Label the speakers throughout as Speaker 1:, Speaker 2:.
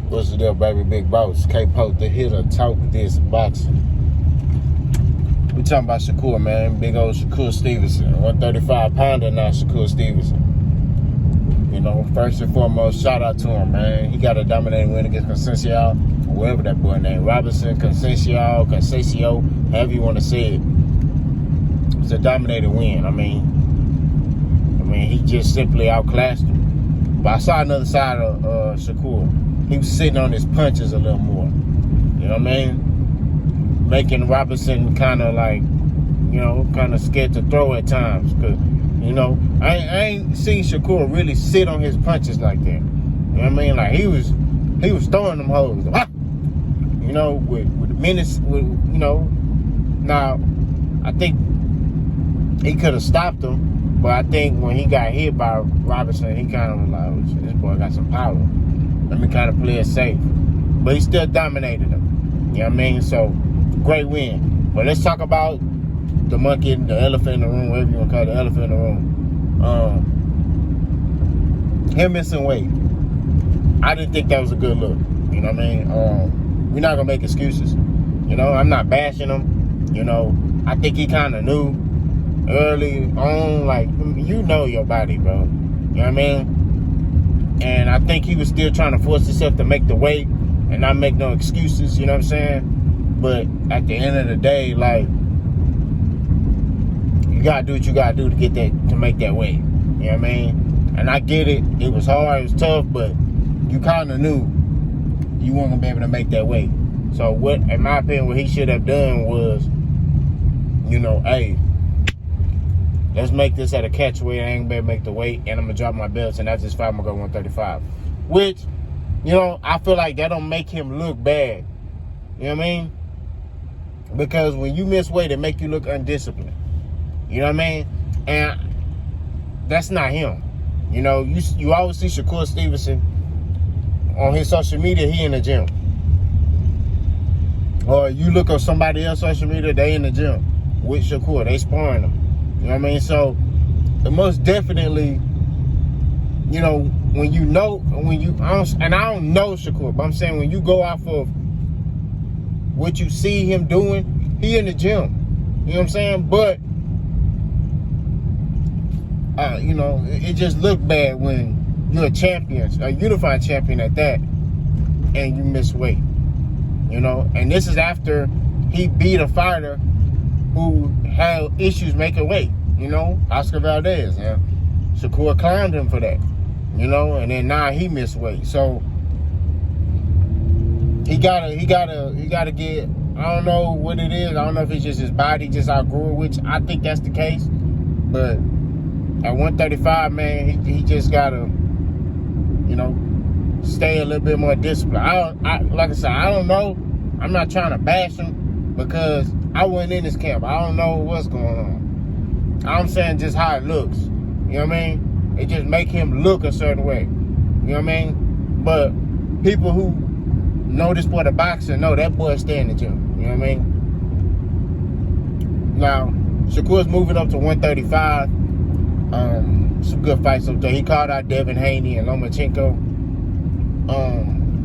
Speaker 1: What's the deal, baby? Big boss. K-Poke, the hitter, talk this boxing. We talking about Shakur, man. Big old Shakur Stevenson. 135-pounder now, Shakur Stevenson. You know, first and foremost, shout out to him, man. He got a dominating win against Consencio, whatever that boy name. Robinson, Consencio, however you want to say it. It's a dominating win. I mean, he just simply outclassed him. But I saw another side of Shakur. He was sitting on his punches a little more. You know what I mean? Making Robinson kind of like, you know, kind of scared to throw at times. Because, you know, I ain't seen Shakur really sit on his punches like that. You know what I mean? Like, he was throwing them hoes. You know, with minutes, you know. Now, I think he could have stopped him. But I think when he got hit by Robinson, he kind of was like, oh, shit, this boy got some power. Let me kind of play it safe. But he still dominated him. You know what I mean? So, great win. But let's talk about the monkey, the elephant in the room, whatever you want to call it, the elephant in the room. Him missing weight. I didn't think that was a good look. You know what I mean? We're not going to make excuses. You know, I'm not bashing him. You know, I think he kind of knew early on, like, you know your body, bro. You know what I mean? And I think he was still trying to force himself to make the weight and not make no excuses, you know what I'm saying? But at the end of the day, like, you gotta do what you gotta do to get that, to make that weight. You know what I mean? And I get it. It was hard, it was tough, but you kind of knew you weren't gonna be able to make that weight. So what, in my opinion, what he should have done was, you know, hey, let's make this at a catch weight. I ain't gonna be able to make the weight, and I'm gonna drop my belts, and that's just fight. I'm gonna go 135. Which, you know, I feel like that don't make him look bad. You know what I mean? Because when you miss weight, it make you look undisciplined. You know what I mean? And that's not him. You know, you always see Shakur Stevenson on his social media, he in the gym. Or you look at somebody else's social media, they in the gym with Shakur. They sparring him. You know what I mean? So, the most definitely, you know, when you know, I don't know Shakur, but I'm saying when you go off of what you see him doing, he in the gym. You know what I'm saying? But, you know, it just looked bad when you're a champion, a unified champion at that, and you miss weight. You know? And this is after he beat a fighter who had issues making weight, you know, Oscar Valdez. And Shakur clowned him for that, you know, and then now he missed weight. So he gotta get, I don't know what it is. I don't know if it's just his body just outgrew it, which I think that's the case. But at 135, man, he just gotta, you know, stay a little bit more disciplined. Like I said, I don't know. I'm not trying to bash him because I wasn't in his camp. I don't know what's going on. I'm saying just how it looks. You know what I mean? It just make him look a certain way. You know what I mean? But people who know this sport of boxing know that boy stay in the gym. You know what I mean? Now, Shakur's moving up to 135. Some good fights up there. He called out Devin Haney and Lomachenko.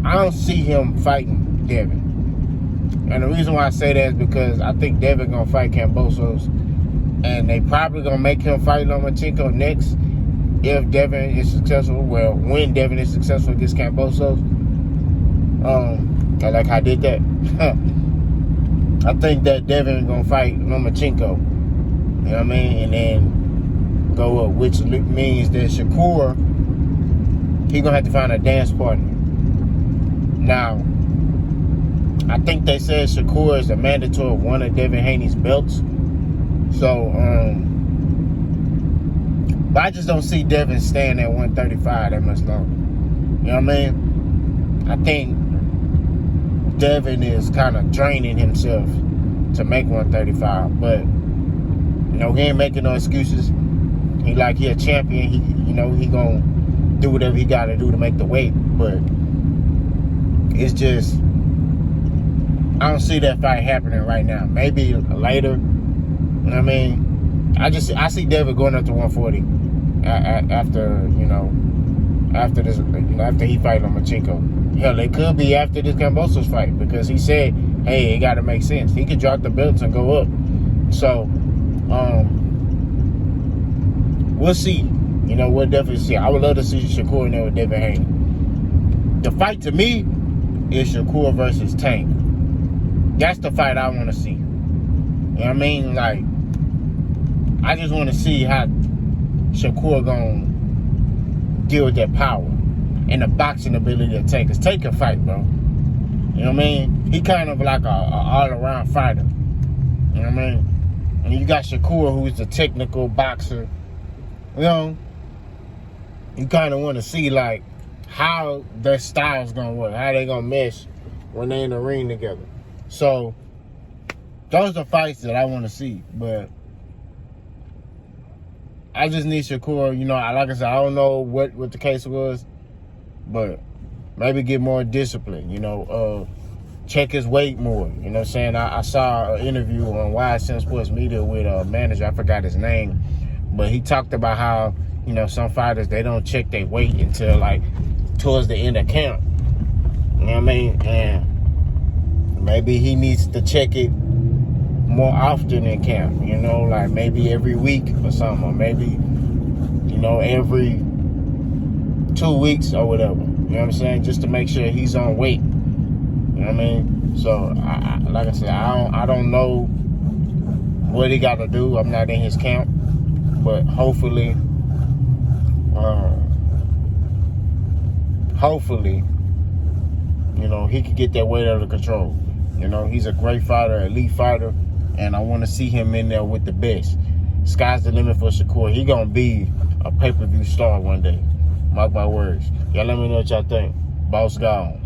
Speaker 1: I don't see him fighting Devin. And the reason why I say that is because I think Devin gonna fight Kambosos, and they probably gonna make him fight Lomachenko next if Devin is successful. Well, when Devin is successful against Kambosos. I like how I did that. I think that Devin gonna fight Lomachenko. You know what I mean? And then go up, which means that Shakur, he gonna have to find a dance partner. Now, I think they said Shakur is a mandatory of one of Devin Haney's belts. So, but I just don't see Devin staying at 135 that much longer. You know what I mean? I think Devin is kind of draining himself to make 135. But, you know, he ain't making no excuses. He a champion. He gonna do whatever he gotta do to make the weight. But it's just, I don't see that fight happening right now. Maybe later. You know what I mean? I see Devin going up to 140 after, you know, after this, after he fight Lomachenko. Hell, it could be after this Kambosos fight, because he said, hey, it got to make sense. He could drop the belts and go up. So, we'll see. We'll definitely see. I would love to see Shakur in there with Devin Haney. The fight to me is Shakur versus Tank. That's the fight I want to see. You know what I mean? Like, I just want to see how Shakur gonna deal with that power and the boxing ability of Tank. Cause Tank can fight, bro. You know what I mean? He kind of like a all-around fighter. You know what I mean? And you got Shakur, who's the technical boxer. You kind of want to see like how their style's gonna work, how they gonna mesh when they in the ring together. So those are fights that I want to see, but I just need Shakur. Like I said, I don't know what the case was, but maybe get more discipline. Check his weight more. You know what I'm saying? I saw an interview on YSM Sports Media with a manager. I forgot his name, but he talked about how some fighters, they don't check their weight until like towards the end of camp. You know what I mean? And maybe he needs to check it more often in camp, like maybe every week or something, or maybe, every 2 weeks or whatever. You know what I'm saying? Just to make sure he's on weight. You know what I mean? So, like I said, I don't know what he got to do. I'm not in his camp, but hopefully, he can get that weight under control. He's a great fighter, elite fighter. And I want to see him in there with the best. Sky's the limit for Shakur. He going to be a pay-per-view star one day. Mark my words. Y'all let me know what y'all think. Boss gone.